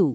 2،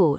4،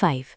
5،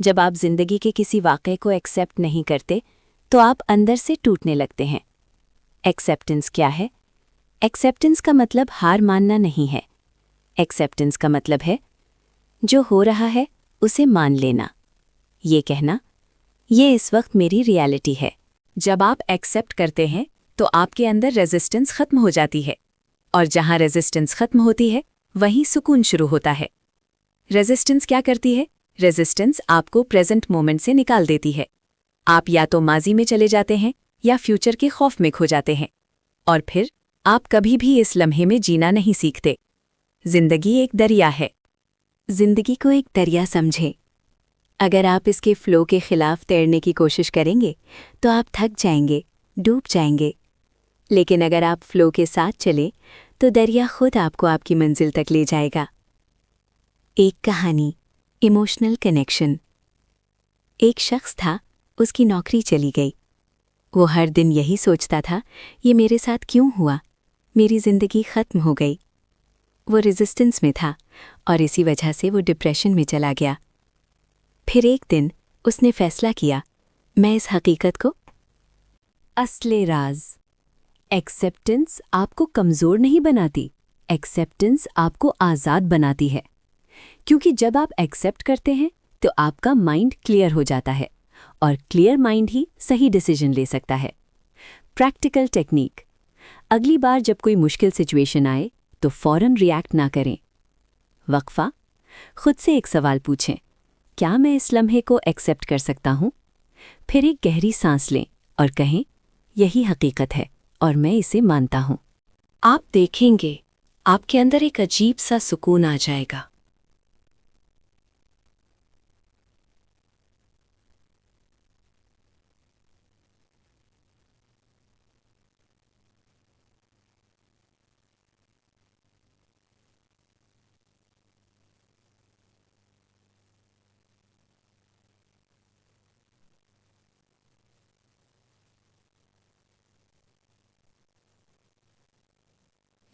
जब आप जिंदगी के किसी वाक़े को एक्सेप्ट नहीं करते तो आप अंदर से टूटने लगते हैं। एक्सेप्टेंस क्या है? एक्सेप्टेंस का मतलब हार मानना नहीं है। एक्सेप्टेंस का मतलब है जो हो रहा है उसे मान लेना, ये कहना ये इस वक्त मेरी रियलिटी है। जब आप एक्सेप्ट करते हैं तो आपके अंदर रेजिस्टेंस खत्म हो जाती है, और जहां रेजिस्टेंस खत्म होती है वहीं सुकून शुरू होता है। रेजिस्टेंस क्या करती है? रेजिस्टेंस आपको प्रेजेंट मोमेंट से निकाल देती है। आप या तो माजी में चले जाते हैं या फ्यूचर के खौफ में खो जाते हैं, और फिर आप कभी भी इस लम्हे में जीना नहीं सीखते। जिंदगी एक दरिया है। जिंदगी को एक दरिया समझें। अगर आप इसके फ्लो के खिलाफ तैरने की कोशिश करेंगे तो आप थक जाएंगे, डूब जाएंगे। लेकिन अगर आप फ्लो के साथ चलें तो दरिया खुद आपको आपकी मंजिल तक ले जाएगा। एक कहानी, इमोशनल कनेक्शन। एक शख्स था, उसकी नौकरी चली गई। वो हर दिन यही सोचता था, ये मेरे साथ क्यों हुआ, मेरी ज़िंदगी ख़त्म हो गई। वो रेजिस्टेंस में था और इसी वजह से वो डिप्रेशन में चला गया। फिर एक दिन उसने फैसला किया, मैं इस हकीकत को असले राज। एक्सेप्टेंस आपको कमज़ोर नहीं बनाती, एक्सेप्टेंस आपको आज़ाद बनाती है। क्योंकि जब आप एक्सेप्ट करते हैं तो आपका माइंड क्लियर हो जाता है, और क्लियर माइंड ही सही डिसीजन ले सकता है। Practical technique. अगली बार जब कोई मुश्किल सिचुएशन आए तो फौरन रिएक्ट ना करें। वक्फा, खुद से एक सवाल पूछें, क्या मैं इस लम्हे को एक्सेप्ट कर सकता हूँ? फिर एक गहरी सांस लें और कहें, यही हकीकत है और मैं इसे मानता हूँ। आप देखेंगे आपके अंदर एक अजीब सा सुकून आ जाएगा।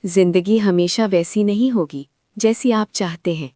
जिंदगी हमेशा वैसी नहीं होगी जैसी आप चाहते हैं।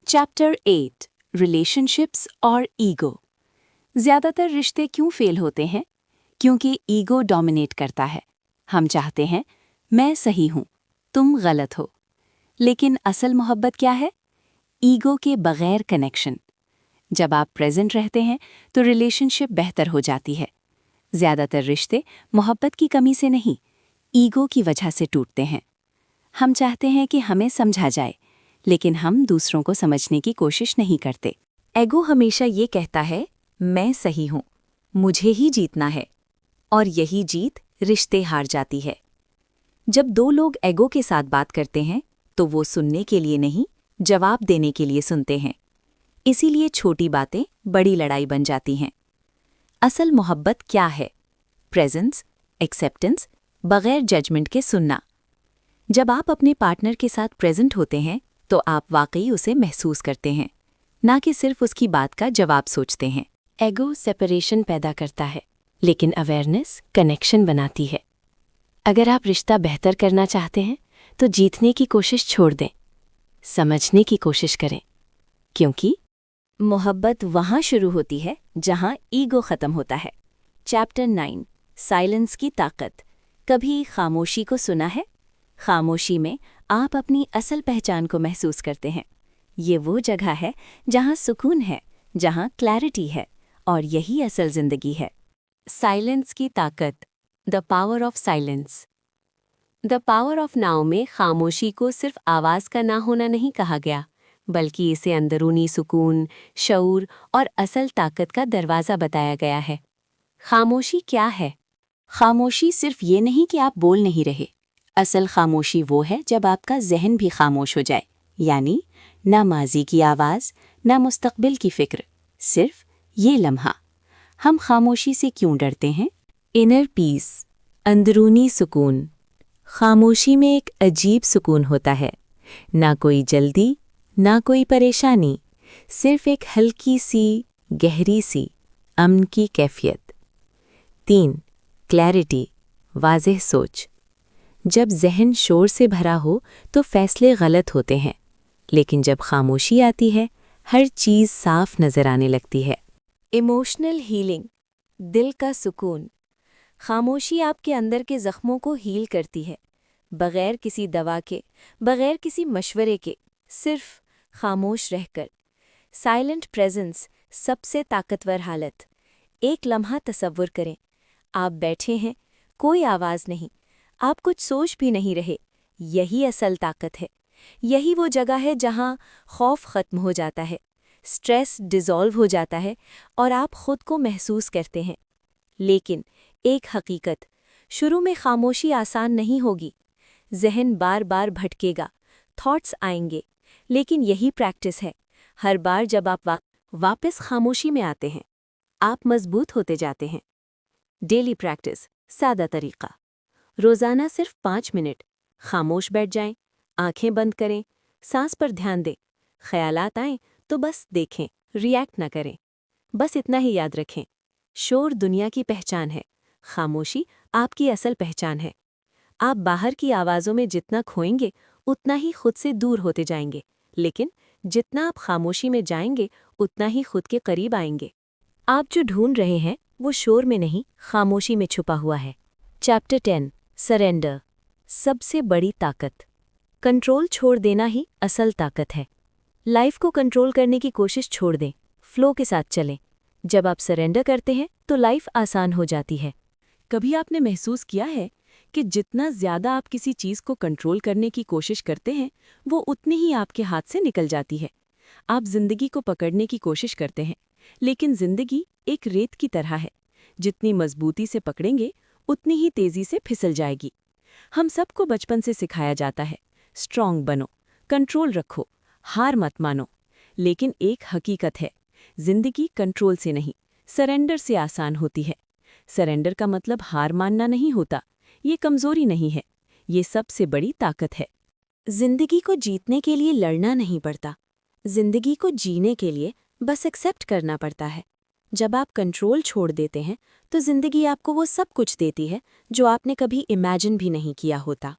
चैप्टर 8, रिलेशनशिप्स और ईगो। ज़्यादातर रिश्ते क्यों फेल होते हैं? क्योंकि ईगो डोमिनेट करता है। हम चाहते हैं मैं सही हूँ, तुम गलत हो। लेकिन असल मोहब्बत क्या है? ईगो के बगैर कनेक्शन। जब आप प्रेजेंट रहते हैं तो रिलेशनशिप बेहतर हो जाती है। ज़्यादातर रिश्ते मोहब्बत की कमी से नहीं, ईगो की वजह से टूटते हैं। हम चाहते हैं कि हमें समझा जाए, लेकिन हम दूसरों को समझने की कोशिश नहीं करते। एगो हमेशा ये कहता है, मैं सही हूँ, मुझे ही जीतना है, और यही जीत रिश्ते हार जाती है। जब दो लोग एगो के साथ बात करते हैं तो वो सुनने के लिए नहीं, जवाब देने के लिए सुनते हैं। इसीलिए छोटी बातें बड़ी लड़ाई बन जाती हैं। असल मोहब्बत क्या है? प्रेजेंस, एक्सेप्टेंस, बगैर जजमेंट के सुनना। जब आप अपने पार्टनर के साथ प्रेजेंट होते हैं तो आप वाकई उसे महसूस करते हैं, ना कि सिर्फ उसकी बात का जवाब सोचते हैं। एगो सेपरेशन पैदा करता है, लेकिन अवेयरनेस कनेक्शन बनाती है। अगर आप रिश्ता बेहतर करना चाहते हैं तो जीतने की कोशिश छोड़ दें, समझने की कोशिश करें। क्योंकि मोहब्बत वहाँ शुरू होती है जहाँ ईगो ख़त्म होता है। चैप्टर 9 साइलेंस की ताकत। कभी खामोशी को सुना है? खामोशी में आप अपनी असल पहचान को महसूस करते हैं। ये वो जगह है जहाँ सुकून है, जहाँ क्लैरिटी है, और यही असल ज़िंदगी है। साइलेंस की ताकत, the power of silence. The power of now में खामोशी को सिर्फ आवाज़ का ना होना नहीं कहा गया, बल्कि इसे अंदरूनी सुकून, शऊर और असल ताकत का दरवाज़ा बताया गया है। खामोशी क्या है? खामोशी सिर्फ ये नहीं कि आप बोल नहीं रहे। असल खामोशी वो है जब आपका जहन भी खामोश हो जाए, यानी ना माजी की आवाज़, ना मुस्तकबिल की फ़िक्र, सिर्फ ये लम्हा। हम खामोशी से क्यों डरते हैं? इनर पीस, अंदरूनी सुकून। खामोशी में एक अजीब सुकून होता है। ना कोई जल्दी, ना कोई परेशानी, सिर्फ एक हल्की सी, गहरी सी अमन की कैफियत। 3. क्लैरिटी, वाज़ेह सोच। जब जहन शोर से भरा हो तो फैसले गलत होते हैं, लेकिन जब खामोशी आती है हर चीज़ साफ नज़र आने लगती है। इमोशनल हीलिंग, दिल का सुकून। खामोशी आपके अंदर के ज़ख्मों को हील करती है, बग़ैर किसी दवा के, बग़ैर किसी मशवरे के, सिर्फ खामोश रहकर। साइलेंट प्रेजेंस सबसे ताकतवर हालत। एक लम्हा तसव्वुर करें, आप बैठे हैं, कोई आवाज़ नहीं, आप कुछ सोच भी नहीं रहे। यही असल ताकत है। यही वो जगह है जहाँ खौफ ख़त्म हो जाता है, स्ट्रेस डिज़ोल्व हो जाता है और आप खुद को महसूस करते हैं। लेकिन एक हकीकत, शुरू में खामोशी आसान नहीं होगी। जहन बार बार भटकेगा, थॉट्स आएंगे, लेकिन यही प्रैक्टिस है। हर बार जब आप वापस खामोशी में आते हैं, आप मजबूत होते जाते हैं। डेली प्रैक्टिस, सादा तरीका। रोज़ाना सिर्फ 5 मिनट खामोश बैठ जाएं, आंखें बंद करें, सांस पर ध्यान दें। ख्यालात आएं तो बस देखें, रिएक्ट ना करें। बस इतना ही याद रखें, शोर दुनिया की पहचान है, खामोशी आपकी असल पहचान है। आप बाहर की आवाज़ों में जितना खोएंगे उतना ही खुद से दूर होते जाएंगे, लेकिन जितना आप खामोशी में जाएंगे उतना ही खुद के करीब आएंगे। आप जो ढूंढ रहे हैं वो शोर में नहीं, खामोशी में छुपा हुआ है। चैप्टर 10 सरेंडर, सबसे बड़ी ताकत। कंट्रोल छोड़ देना ही असल ताकत है। लाइफ को कंट्रोल करने की कोशिश छोड़ दें, फ्लो के साथ चलें। जब आप सरेंडर करते हैं तो लाइफ आसान हो जाती है। कभी आपने महसूस किया है कि जितना ज़्यादा आप किसी चीज़ को कंट्रोल करने की कोशिश करते हैं, वो उतनी ही आपके हाथ से निकल जाती है। आप जिंदगी को पकड़ने की कोशिश करते हैं, लेकिन जिंदगी एक रेत की तरह है, जितनी मजबूती से पकड़ेंगे उतनी ही तेज़ी से फिसल जाएगी। हम सबको बचपन से सिखाया जाता है, स्ट्रांग बनो, कंट्रोल रखो, हार मत मानो। लेकिन एक हकीकत है, जिंदगी कंट्रोल से नहीं, सरेंडर से आसान होती है। सरेंडर का मतलब हार मानना नहीं होता, ये कमज़ोरी नहीं है, ये सबसे बड़ी ताकत है। जिंदगी को जीतने के लिए लड़ना नहीं पड़ता, जिंदगी को जीने के लिए बस एक्सेप्ट करना पड़ता है। जब आप कंट्रोल छोड़ देते हैं तो जिंदगी आपको वो सब कुछ देती है जो आपने कभी इमेजिन भी नहीं किया होता।